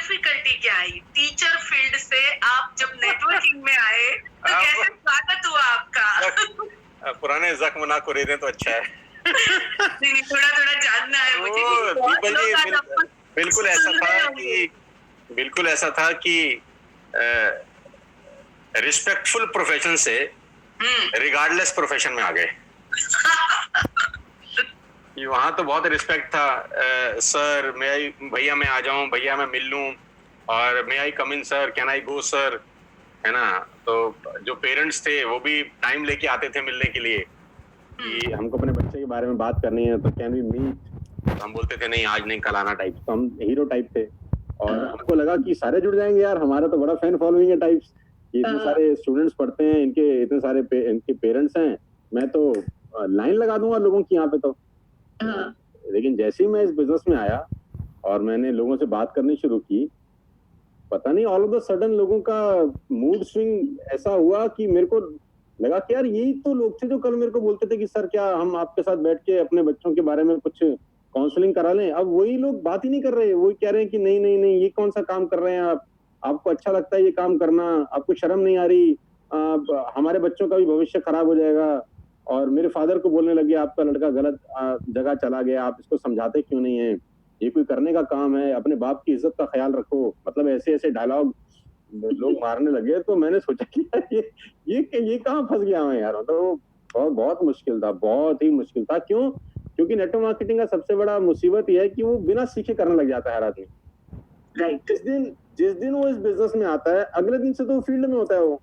Difficulty क्या आई? Teacher field से आप जब नेटवर्किंग में आए तो कैसे स्वागत हुआ आपका? पुराने जख्म ना कुरेदें तो अच्छा है। नहीं, थोड़ा जानना है मुझे। दीपल जी, बिल्कुल ऐसा था कि रिस्पेक्टफुल प्रोफेशन से रिगार्डलेस प्रोफेशन में आ गए। वहां तो बहुत रिस्पेक्ट था, सर भैया मैं आ जाऊं, भैया मैं मिल लूं, और may I come in sir, can I go sir, है ना। तो जो पेरेंट्स थे वो भी टाइम लेके आते थे मिलने के लिए कि हमको अपने बच्चे के बारे में बात करनी है, तो कैन वी मीट। हम बोलते थे नहीं आज नहीं, कल आना टाइप। तो हम हीरो टाइप थे और हमको लगा कि सारे जुड़ जाएंगे यार, हमारा तो बड़ा फैन फॉलोइंग है टाइप्स, इतने सारे स्टूडेंट्स पढ़ते हैं, इनके इतने सारे इनके पेरेंट्स हैं, मैं तो लाइन लगा दूंगा लोगों की यहाँ पे तो। लेकिन जैसे ही मैं इस बिजनेस में आया और मैंने लोगों से बात करनी शुरू की, पता नहीं ऑल ऑफ द सडन लोगों का मूड स्विंग ऐसा हुआ कि मेरे को लगा कि यार यही तो लोग थे जो कल मेरे को बोलते थे कि सर क्या हम आपके साथ बैठ के अपने बच्चों के बारे में कुछ काउंसलिंग करा लें। अब वही लोग बात ही नहीं कर रहे, वही कह रहे हैं कि नहीं नहीं नहीं, ये कौन सा काम कर रहे हैं आप, आपको अच्छा लगता है ये काम करना, आपको शर्म नहीं आ रही, हमारे बच्चों का भी भविष्य खराब हो जाएगा। और मेरे फादर को बोलने लगे आपका लड़का गलत जगह चला गया, आप इसको समझाते क्यों नहीं है, ये कोई करने का काम है, अपने बाप की इज्जत का ख्याल रखो। मतलब ऐसे ऐसे डायलॉग लोग मारने लगे। तो मैंने सोचा कि ये कहाँ फंस गया मैं यार। तो बहुत मुश्किल था, बहुत ही मुश्किल था। क्यों? क्योंकि नेटवर्क मार्केटिंग का सबसे बड़ा मुसीबत यह है कि वो बिना सीखे करने लग जाता है हर आदमी। राइट। जिस दिन वो इस बिजनेस में आता है अगले दिन से तो वो फील्ड में होता है वो।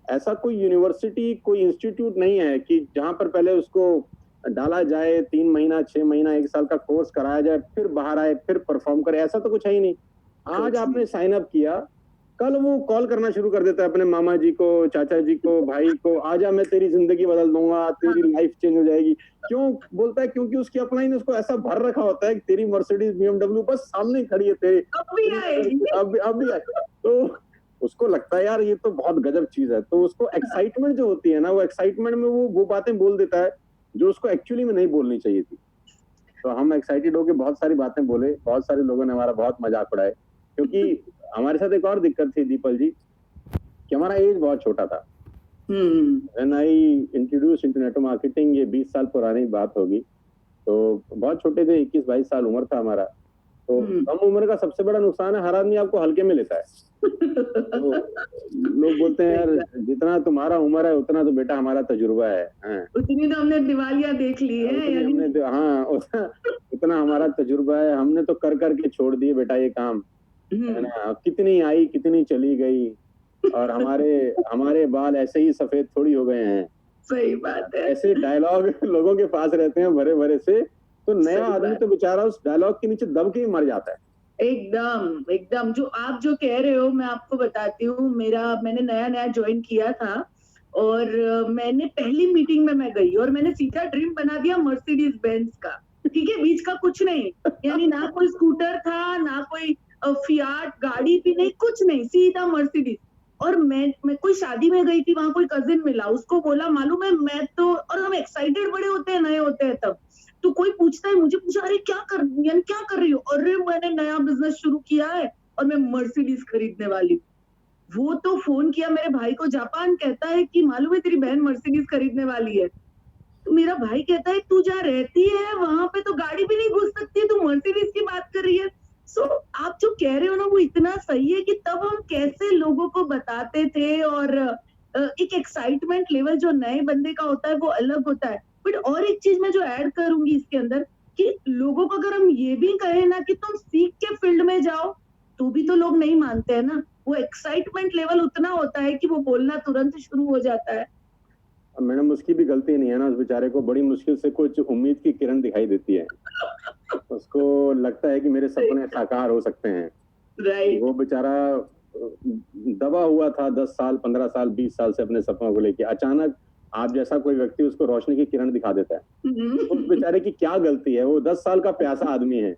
ऐसा कोई यूनिवर्सिटी, कोई इंस्टीट्यूट नहीं है कि जहां पर पहले उसको डाला जाए, 3 महीना 6 महीना 1 साल का कोर्स कराया जाए, फिर बाहर आए, फिर परफॉर्म करे। ऐसा तो कुछ है ही नहीं। आज आपने साइन अप किया, कल वो कॉल करना शुरू कर देता है अपने मामा जी को, चाचा जी को, भाई को, आजा मैं तेरी जिंदगी बदल दूंगा, तेरी लाइफ चेंज हो जाएगी। क्यों बोलता है? क्योंकि उसकी अपलाइन उसको ऐसा भर रखा होता है कि तेरी मर्सिडीज BMW बस सामने खड़ी है तेरे, अभी आए। तो उसको लगता है यार ये तो बहुत गजब चीज है। तो उसको एक्साइटमेंट जो होती है ना, वो एक्साइटमेंट में वो बातें बोल देता है जो उसको एक्चुअली में नहीं बोलनी चाहिए थी। तो हम एक्साइटेड होके बहुत सारी बातें बोले, बहुत सारे लोगों ने हमारा बहुत मजाक उड़ाए। क्योंकि हमारे साथ एक और दिक्कत थी दीपल जी, कि हमारा एज बहुत छोटा था। When I introduced into network marketing, ये 20 साल पुरानी बात होगी, तो बहुत छोटे थे, 21-22 साल उम्र था हमारा। तो कम उम्र का सबसे बड़ा नुकसान है, हर आदमी आपको हल्के में लेता है। तो लोग बोलते हैं यार जितना तुम्हारा उम्र है उतना तो बेटा हमारा तजुर्बा है, उतनी तो हमने दिवालियां देख ली है, हमने हाँ उतना हमारा तजुर्बा है, हमने तो कर करके छोड़ दिए बेटा ये काम, है ना। कितनी आई कितनी चली गई, और हमारे बाल ऐसे ही सफेद थोड़ी हो गए हैं। सही बात है। ऐसे डायलॉग लोगों के पास रहते हैं भरे भरे से। तो नया आदमी तो बेचारा उस डायलॉग के नीचे दब के ही मर जाता है। एकदम जो आप जो कह रहे हो, मैं आपको बताती हूँ, मैंने नया ज्वाइन किया था और मैंने पहली मीटिंग में मैं गई और मैंने सीधा ड्रीम बना दिया मर्सिडीज बेंज का। ठीक है, बीच का कुछ नहीं, यानी ना कोई स्कूटर था, ना कोई फियाट गाड़ी भी नहीं, कुछ नहीं, सीधा मर्सिडीज। और मैं कोई शादी में गई थी, वहां कोई कजिन मिला, उसको बोला मालूम है मैं तो, और हम एक्साइटेड बड़े होते हैं, नए होते हैं तब, तो कोई पूछता है, मुझे पूछा अरे क्या कर रही हो? अरे मैंने नया बिजनेस शुरू किया है और मैं मर्सिडीज खरीदने वाली हूँ। वो तो फोन किया मेरे भाई को जापान, कहता है कि मालूम है तेरी बहन मर्सिडीज खरीदने वाली है। तो मेरा भाई कहता है तू जहाँ रहती है वहां पे तो गाड़ी भी नहीं घुस सकती, तू मर्सिडीज की बात कर रही है। सो आप जो कह रहे हो ना वो इतना सही है कि तब हम कैसे लोगों को बताते थे, और एक एक्साइटमेंट लेवल जो नए बंदे का होता है वो अलग होता है। बट और एक चीज मैं जो ऐड करूंगी इसके अंदर, कि लोगों को अगर हम ये भी कहें ना कि तुम सीख के फील्ड में जाओ, तो भी तो लोग नहीं मानते हैं ना। वो एक्साइटमेंट लेवल उतना होता है कि वो बोलना तुरंत शुरू हो जाता है। मैडम उसकी भी गलती नहीं है ना, उस बेचारे को बड़ी मुश्किल से कुछ उम्मीद की किरण दिखाई देती है। उसको लगता है कि मेरे सपने साकार हो सकते हैं। राइट। वो बेचारा दबा हुआ था 10 साल 15 साल 20 साल से अपने सपनों को लेके, अचानक आप जैसा कोई व्यक्ति उसको रोशनी की किरण दिखा देता है। उस बेचारे की क्या गलती है? वो 10 साल का प्यासा आदमी है,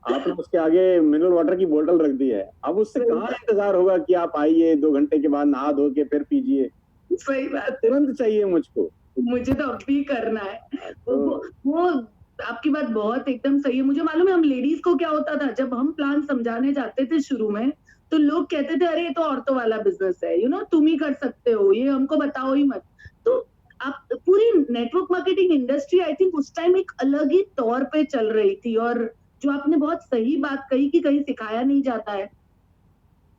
आपने उसके आगे मिनरल वाटर की बोतल रख दी है। अब उससे कहाँ इंतजार होगा कि आप आइए 2 घंटे के बाद नहा धो के फिर पीजिए। सही बात, तुरंत चाहिए मुझको, मुझे तो अब भी करना है। वो आपकी बात बहुत एकदम सही है। मुझे मालूम है हम लेडीज को क्या होता था, जब हम प्लान समझाने जाते थे शुरू में, तो लोग कहते थे अरे ये तो औरतों वाला बिजनेस है, तुम ही कर सकते हो, ये हमको बताओ ही मत। तो आप पूरी network marketing industry I think उस टाइम एक अलग ही तौर पे चल रही थी, और जो आपने बहुत सही बात कही कि कहीं सिखाया नहीं जाता है,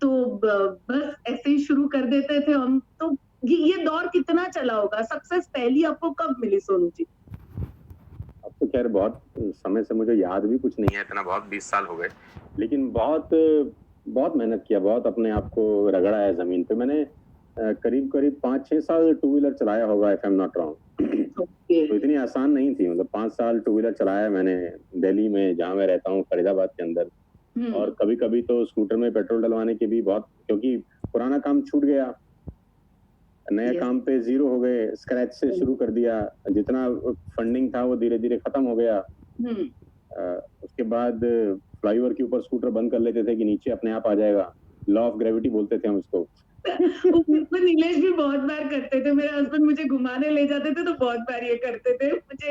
तो बस ऐसे ही शुरू कर देते थे हम तो। ये दौर कितना चला होगा? सक्सेस पहली आपको कब मिली सोनू जी? अब तो खैर बहुत समय से मुझे याद भी कुछ नहीं है इतना, बहुत 20 साल हो गए, लेकिन बहुत बहुत मेहनत किया, बहुत अपने आप को रगड़ा है जमीन पे मैंने। करीब करीब 5-6 साल टू व्हीलर चलाया होगा, if I am not wrong. Okay. तो इतनी आसान नहीं थी, मतलब 5 साल टू व्हीलर चलाया मैंने दिल्ली में, जहाँ मैं रहता हूँ फरीदाबाद के अंदर। और कभी कभी तो स्कूटर में पेट्रोल डलवाने के भी बहुत, क्योंकि पुराना काम छूट गया, नया काम पे जीरो हो गए, स्क्रैच से शुरू कर दिया, जितना फंडिंग था वो धीरे धीरे खत्म हो गया। उसके बाद फ्लाईओवर के ऊपर स्कूटर बंद कर लेते थे कि नीचे अपने आप आ जाएगा, लॉ ऑफ ग्रेविटी बोलते थे हम उसको। नीलेश भी बहुत बार करते थे, मेरे हस्बैंड मुझे घुमाने ले जाते थे तो बहुत बार ये करते थे मुझे।